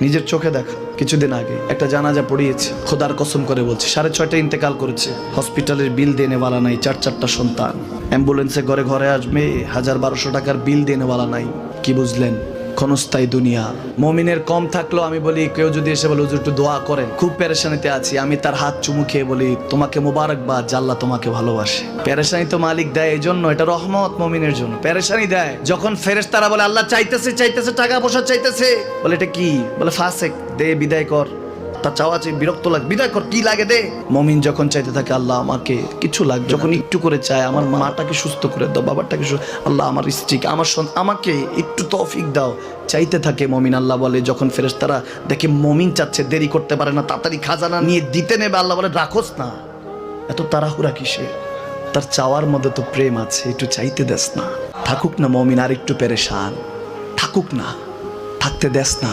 নিজের চোখে দেখা কিছুদিন আগে একটা জানাজা পড়িয়েছে, খোদার কসম করে বলছে 6:30 ইন্তেকাল করেছে। হসপিটালের বিল দেনেওয়ালা নাই, 4 সন্তান, অ্যাম্বুলেন্সে ঘরে ঘরে আসবে, 1000-1200 টাকার বিল দেনেওয়ালা নাই। কি বুঝলেন? ক্ষণস্থায়ী দুনিয়া। মুমিনের কম থাকলেও আমি বলি, কেউ যদি এসে বলে হুজুর একটু দোয়া করেন, খুব পেরেশানিতে আছি, আমি তার হাত চুমু খেয়ে বলি তোমাকে মোবারকবাদ, আল্লাহ তোমাকে ভালোবাসে। পেরেশানি তো মালিক দেয়, এই জন্য এটা রহমত মুমিনের জন্য। পেরেশানি দেয় যখন ফেরেশতারা বলে আল্লাহ চাইতেছে টাকা পয়সা চাইতেছে, বলে এটা কি? বলে ফাসেক, দে বিদায় কর। তার চাওয়া চাই, বিরক্ত লাগে, বিদায় কর, কি লাগে দে। মুমিন যখন চাইতে থাকে আল্লাহ আমাকে কিছু লাগবে, যখন একটু করে চায় আমার মাটাকে সুস্থ করে দাও, বাবাটাকে আল্লাহ আমার স্ত্রীকে, আমার আমাকে একটু তৌফিক দাও, চাইতে থাকে মুমিন। আল্লাহ বলে যখন ফেরেশতারা দেখে মুমিন চাচ্ছে, দেরি করতে পারে না, তাড়াতাড়ি খাজানা নিয়ে দিতে নেবে, আল্লাহ বলে রাখোস না, এত তাড়াহুড়া কিসে? তার চাওয়ার মধ্যে তো প্রেম আছে, একটু চাইতে দেস না। থাকুক না মুমিন আর একটু পেরেশান, থাকুক না, থাকতে দেস না।